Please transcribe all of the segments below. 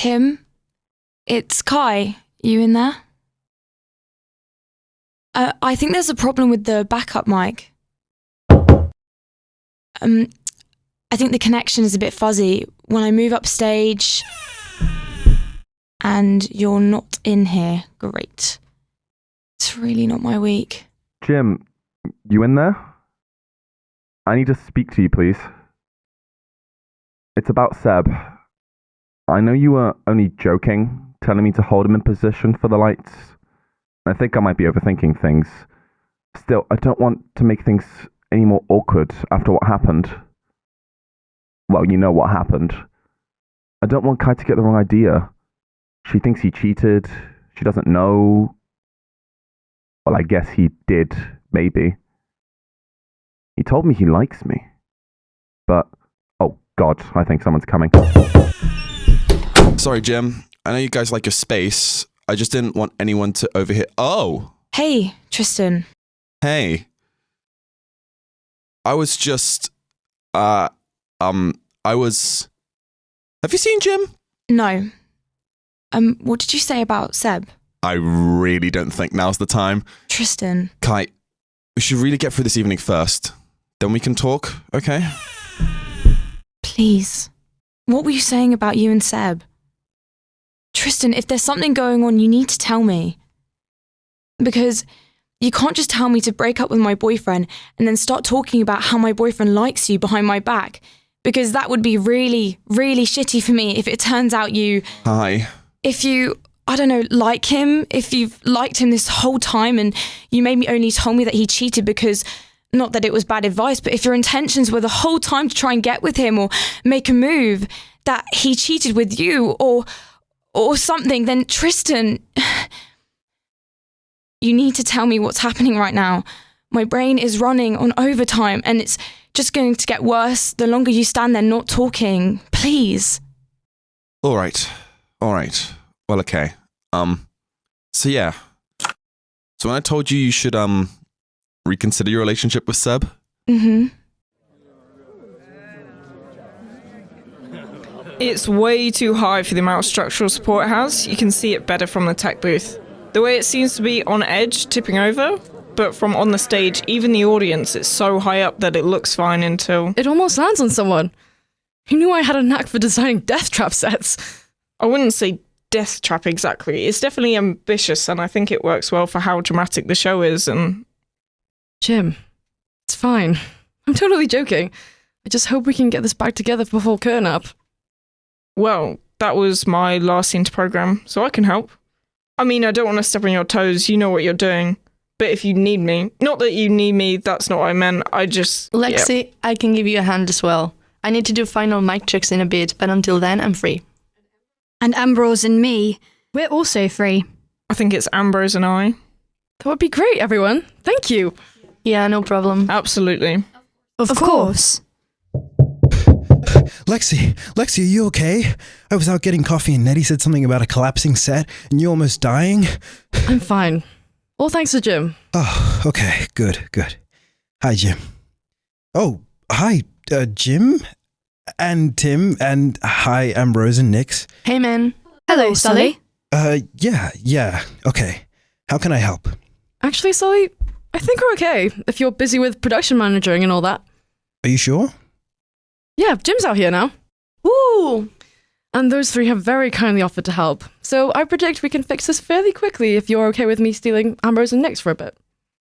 Tim? It's Skye. You in there? I think there's a problem with the backup mic. I think the connection is a bit fuzzy. When I move upstage and you're not in here, great. It's really not my week. Jim, you in there? I need to speak to you, please. It's about Seb. I know you were only joking, telling me to hold him in position for the lights. I think I might be overthinking things. Still, I don't want to make things any more awkward after what happened. Well, you know what happened. I don't want Kai to get the wrong idea. She thinks he cheated. She doesn't know. Well, I guess he did, maybe. He told me he likes me. But, oh God, I think someone's coming. Sorry, Jim. I know you guys like your space. I just didn't want anyone to overhear. Oh! Hey, Tristan. Hey. I was just... Have you seen Jim? No. What did you say about Seb? I really don't think now's the time. Tristan. Kai, we should really get through this evening first. Then we can talk, okay? Please. What were you saying about you and Seb? Tristan, if there's something going on, you need to tell me. Because you can't just tell me to break up with my boyfriend and then start talking about how my boyfriend likes you behind my back. Because that would be really, really shitty for me if it turns out you... Hi. If you, I don't know, like him, if you've liked him this whole time and you maybe only told me that he cheated because... Not that it was bad advice, but if your intentions were the whole time to try and get with him or make a move, that he cheated with you or something, then Tristan, you need to tell me what's happening right now. My brain is running on overtime and it's just going to get worse the longer you stand there not talking. Please. All right. Well, okay. So yeah. So when I told you should, reconsider your relationship with Seb? Mm-hmm. It's way too high for the amount of structural support it has. You can see it better from the tech booth. The way it seems to be on edge, tipping over, but from on the stage, even the audience, it's so high up that it looks fine until... It almost lands on someone. Who knew I had a knack for designing death trap sets? I wouldn't say death trap exactly. It's definitely ambitious, and I think it works well for how dramatic the show is, and... Jim, it's fine. I'm totally joking. I just hope we can get this back together before curtain up. Well, that was my last scene to program, so I can help. I mean, I don't want to step on your toes, you know what you're doing. But if you need me, not that you need me, that's not what I meant, I just... Lexi, yeah. I can give you a hand as well. I need to do final mic checks in a bit, but until then, I'm free. And Ambrose and me, we're also free. I think it's Ambrose and I. That would be great, everyone. Thank you. Yeah, no problem. Absolutely. Of course. Lexi, are you okay? I was out getting coffee and Neddy said something about a collapsing set and you almost dying. I'm fine. All thanks to Jim. Oh, okay, good. Hi, Jim. Oh, hi, Jim and Tim and hi, Ambrose and Nix. Hey, man. Hello, Sully. Yeah, okay. How can I help? Actually, Sully, I think we're okay, if you're busy with production managing and all that. Are you sure? Yeah, Jim's out here now. Woo! And those three have very kindly offered to help. So I predict we can fix this fairly quickly if you're okay with me stealing Ambrose and Nix for a bit.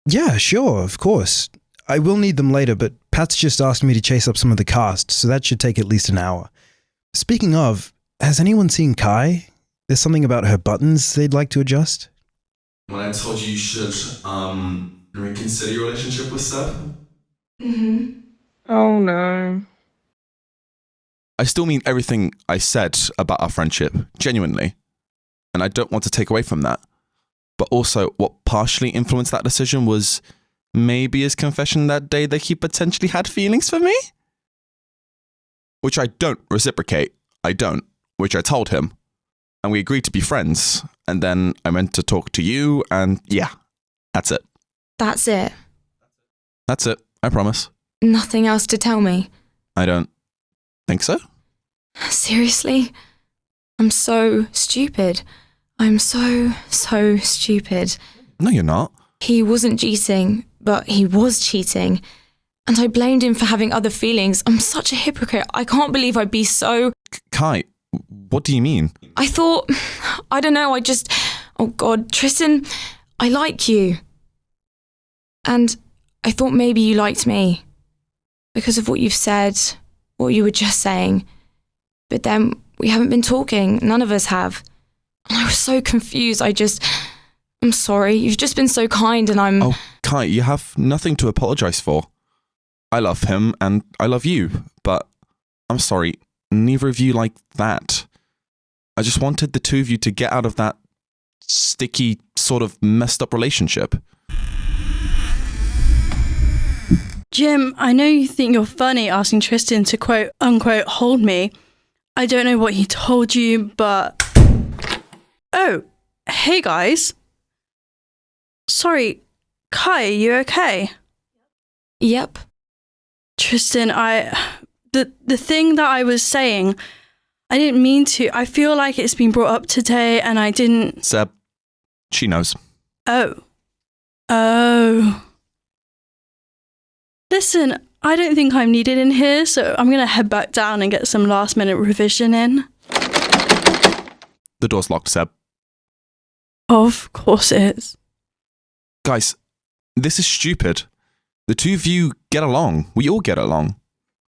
Yeah, sure, of course. I will need them later, but Pat's just asked me to chase up some of the cast, so that should take at least an hour. Speaking of, has anyone seen Kai? There's something about her buttons they'd like to adjust. When I told you should, reconsider your relationship with Seb? Mm-hmm. Oh no. I still mean everything I said about our friendship, genuinely. And I don't want to take away from that. But also, what partially influenced that decision was maybe his confession that day that he potentially had feelings for me? Which I don't reciprocate. I don't. Which I told him. And we agreed to be friends. And then I went to talk to you, and yeah, that's it. That's it. That's it, I promise. Nothing else to tell me. I don't think so. Seriously? I'm so stupid. I'm so stupid. No, you're not. He wasn't cheating, but he was cheating. And I blamed him for having other feelings. I'm such a hypocrite. I can't believe I'd be so... Kai, what do you mean? I thought... I don't know, oh God, Tristan, I like you. And I thought maybe you liked me. Because of what you've said, what you were just saying. But then we haven't been talking. None of us have. And I was so confused. I'm sorry. You've just been so kind and I'm... Oh, Kai, you have nothing to apologize for. I love him and I love you, but I'm sorry, neither of you like that. I just wanted the two of you to get out of that sticky, sort of messed up relationship. Jim, I know you think you're funny asking Tristan to quote unquote hold me. I don't know what he told you, but... Oh, hey guys. Sorry, Kai, you okay? Yep. Tristan, the thing that I was saying, I didn't mean to. I feel like it's been brought up today and I didn't... Seb, she knows. Oh. Listen, I don't think I'm needed in here, so I'm going to head back down and get some last minute revision in. The door's locked, Seb. Of course it is. Guys, this is stupid. The two of you get along. We all get along.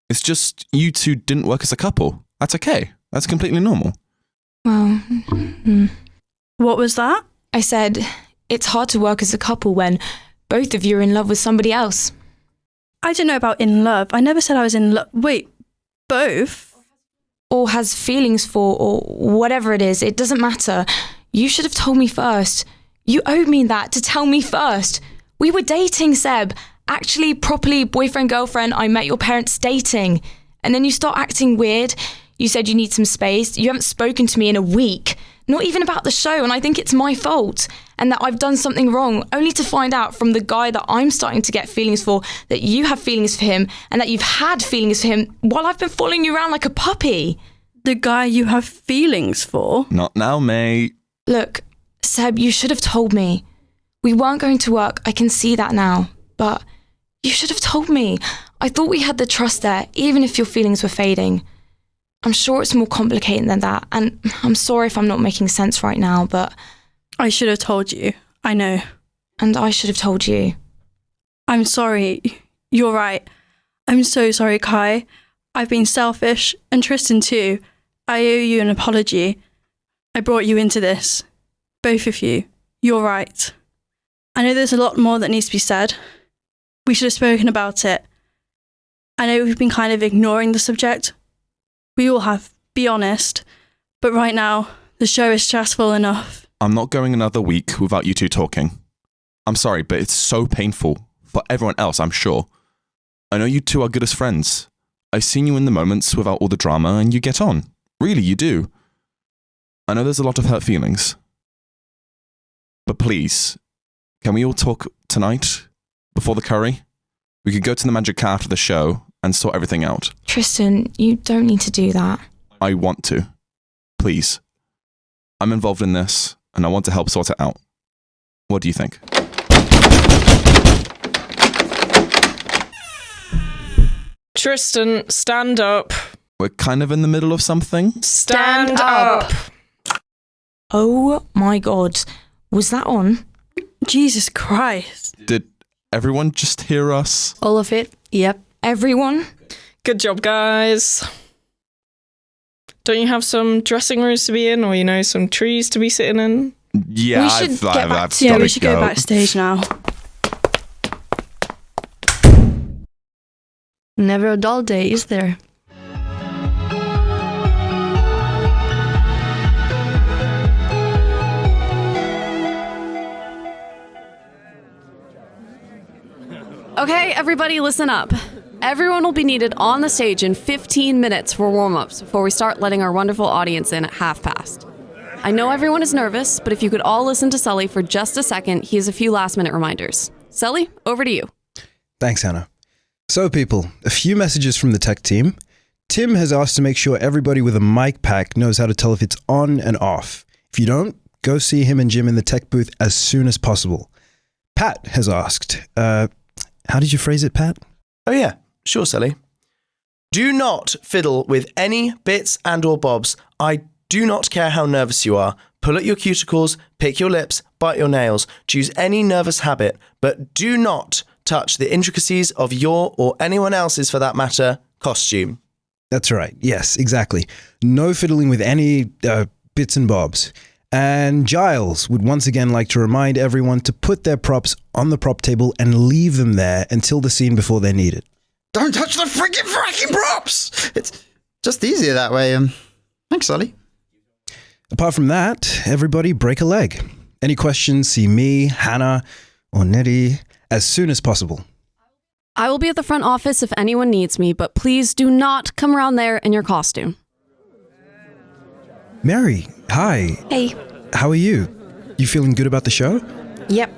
It's just you two didn't work as a couple. That's okay. That's completely normal. Well... What was that? I said, it's hard to work as a couple when both of you are in love with somebody else. I don't know about in love. I never said I was in love. Wait, both? Or has feelings for, or whatever it is. It doesn't matter. You should have told me first. You owed me that to tell me first. We were dating, Seb. Actually, properly, boyfriend, girlfriend. I met your parents dating. And then you start acting weird. You said you need some space. You haven't spoken to me in a week. Not even about the show, and I think it's my fault. And that I've done something wrong, only to find out from the guy that I'm starting to get feelings for that you have feelings for him and that you've had feelings for him while I've been following you around like a puppy. The guy you have feelings for? Not now, mate. Look, Seb, you should have told me. We weren't going to work, I can see that now. But you should have told me. I thought we had the trust there, even if your feelings were fading. I'm sure it's more complicated than that, and I'm sorry if I'm not making sense right now, but... I should have told you. I know. And I should have told you. I'm sorry. You're right. I'm so sorry, Kai. I've been selfish, and Tristan too. I owe you an apology. I brought you into this. Both of you. You're right. I know there's a lot more that needs to be said. We should have spoken about it. I know we've been kind of ignoring the subject. We all have, be honest. But right now, the show is stressful enough. I'm not going another week without you two talking. I'm sorry, but it's so painful. For everyone else, I'm sure. I know you two are good as friends. I've seen you in the moments without all the drama, and you get on. Really, you do. I know there's a lot of hurt feelings. But please, can we all talk tonight? Before the curry? We could go to the Magic Car after the show and sort everything out. Tristan, you don't need to do that. I want to. Please. I'm involved in this, and I want to help sort it out. What do you think? Tristan, stand up. We're kind of in the middle of something. Stand up. Oh my God. Was that on? Jesus Christ. Did everyone just hear us? All of it? Yep. Everyone? Good job, guys. Don't you have some dressing rooms to be in, or, you know, some trees to be sitting in? Yeah, We should get back to- Yeah, gotta we should go backstage now. Never a dull day, is there? Okay, everybody listen up. Everyone will be needed on the stage in 15 minutes for warm-ups before we start letting our wonderful audience in at past. I know everyone is nervous, but if you could all listen to Sully for just a second, he has a few last-minute reminders. Sully, over to you. Thanks, Hannah. So, people, a few messages from the tech team. Tim has asked to make sure everybody with a mic pack knows how to tell if it's on and off. If you don't, go see him and Jim in the tech booth as soon as possible. Pat has asked, how did you phrase it, Pat? Oh yeah, sure, Sully. Do not fiddle with any bits and or bobs. I do not care how nervous you are. Pull at your cuticles, pick your lips, bite your nails. Choose any nervous habit, but do not touch the intricacies of your, or anyone else's for that matter, costume. That's right. Yes, exactly. No fiddling with any bits and bobs. And Giles would once again like to remind everyone to put their props on the prop table and leave them there until the scene before they're needed. Don't touch the freaking fracking props! It's just easier that way. Thanks, Sully. Apart from that, everybody break a leg. Any questions, see me, Hannah, or Neddy as soon as possible. I will be at the front office if anyone needs me, but please do not come around there in your costume. Mary, hi. Hey. How are you? You feeling good about the show? Yep.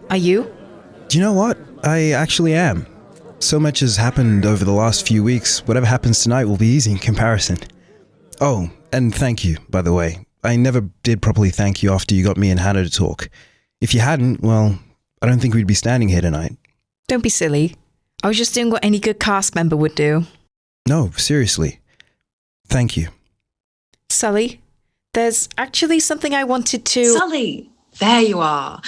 Are you? Do you know what? I actually am. So much has happened over the last few weeks. Whatever happens tonight will be easy in comparison. Oh, and thank you, by the way. I never did properly thank you after you got me and Hannah to talk. If you hadn't, well, I don't think we'd be standing here tonight. Don't be silly. I was just doing what any good cast member would do. No, seriously. Thank you. Sully, there's actually something I wanted to... Sully, there you are.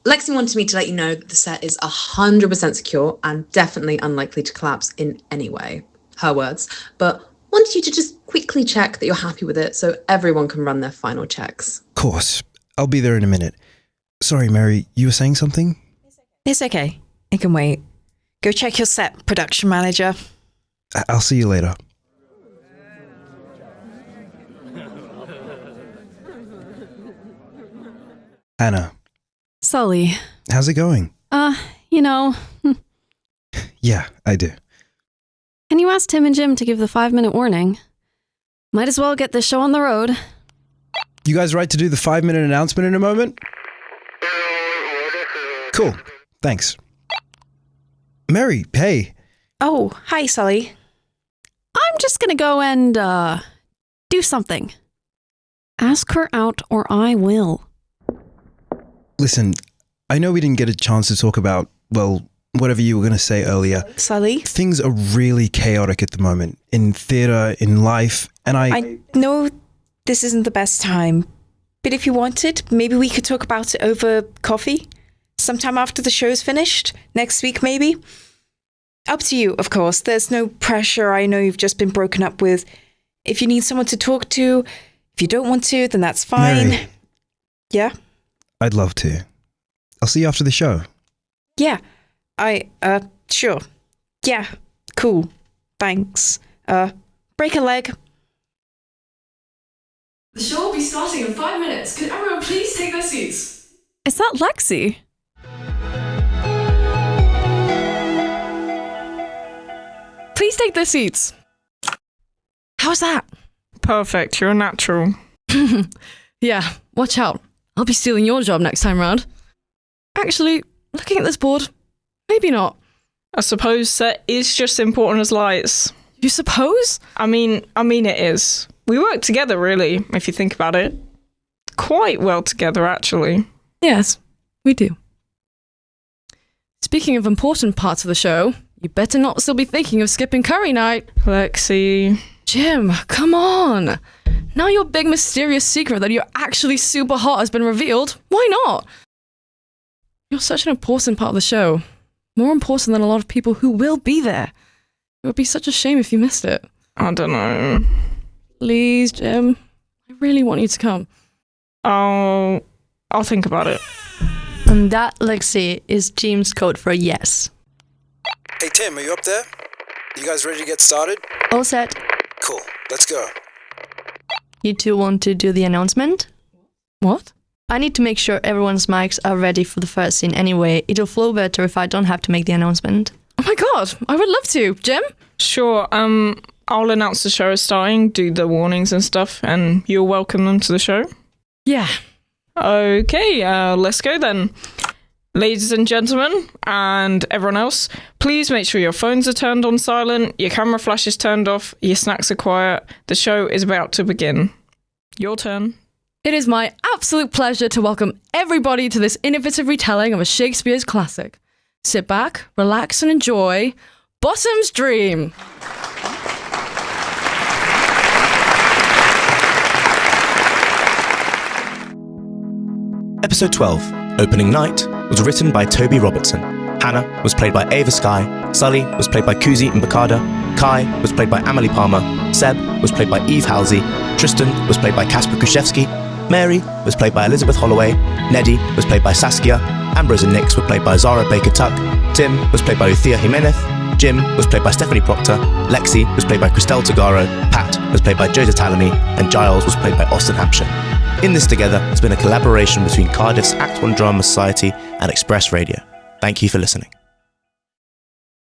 Lexi wanted me to let you know that the set is 100% secure and definitely unlikely to collapse in any way. Her words. But wanted you to just quickly check that you're happy with it so everyone can run their final checks. Of course. I'll be there in a minute. Sorry, Mary, you were saying something? It's okay. It can wait. Go check your set, production manager. I'll see you later. Anna. Sully. How's it going? You know. Yeah, I do. Can you ask Tim and Jim to give the 5-minute warning? Might as well get this show on the road. You guys right to do the 5-minute announcement in a moment? Cool. Thanks. Mary, hey. Oh, hi, Sully. I'm just gonna go and, do something. Ask her out or I will. Listen, I know we didn't get a chance to talk about, well, whatever you were going to say earlier. Sully? Things are really chaotic at the moment. In theatre, in life, and I know this isn't the best time, but if you wanted, maybe we could talk about it over coffee? Sometime after the show's finished? Next week, maybe? Up to you, of course. There's no pressure. I know you've just been broken up with. If you need someone to talk to, if you don't want to, then that's fine. Mary, yeah? I'd love to. I'll see you after the show. Yeah. Sure. Yeah. Cool. Thanks. Break a leg. The show will be starting in 5 minutes. Could everyone please take their seats? Is that Lexi? Please take their seats. How's that? Perfect. You're a natural. Yeah, watch out. I'll be stealing your job next time round. Actually, looking at this board, maybe not. I suppose set is just as important as lights. You suppose? I mean it is. We work together, really, if you think about it. Quite well together, actually. Yes, we do. Speaking of important parts of the show, you better not still be thinking of skipping curry night. Lexi. Jim, come on. Now your big mysterious secret that you're actually super hot has been revealed. Why not? You're such an important part of the show. More important than a lot of people who will be there. It would be such a shame if you missed it. I don't know. Please, Jim. I really want you to come. I'll think about it. And that, Lexi, is Jim's code for yes. Hey, Tim, are you up there? You guys ready to get started? All set. Cool. Let's go. You two want to do the announcement? What? I need to make sure everyone's mics are ready for the first scene anyway. It'll flow better if I don't have to make the announcement. Oh my god, I would love to. Jim? Sure, I'll announce the show is starting, do the warnings and stuff, and you'll welcome them to the show? Yeah. Okay, let's go then. Ladies and gentlemen, and everyone else, please make sure your phones are turned on silent, your camera flash is turned off, your snacks are quiet. The show is about to begin. Your turn. It is my absolute pleasure to welcome everybody to this innovative retelling of a Shakespeare's classic. Sit back, relax, and enjoy Bottom's Dream. Episode 12, Opening Night, was written by Toby Robertson. Hannah was played by Aeva Skye, Sully was played by Kuzi and Mbakada, Kai was played by Amélie Palmer, Seb was played by Eve Halsey, Tristan was played by Kacper Kruszewski, Mary was played by Elizabeth Holloway, Neddy was played by Saskia, Ambrose and Nix were played by Zara Baker-Tuck, Tim was played by Lucia Jimenez, Jim was played by Stephanie Proctor, Lexi was played by Christelle Tagaro, Pat was played by Joseph Talamy, and Giles was played by Austin Hampshire. In This Together has been a collaboration between Cardiff's Act 1 Drama Society and Express Radio. Thank you for listening.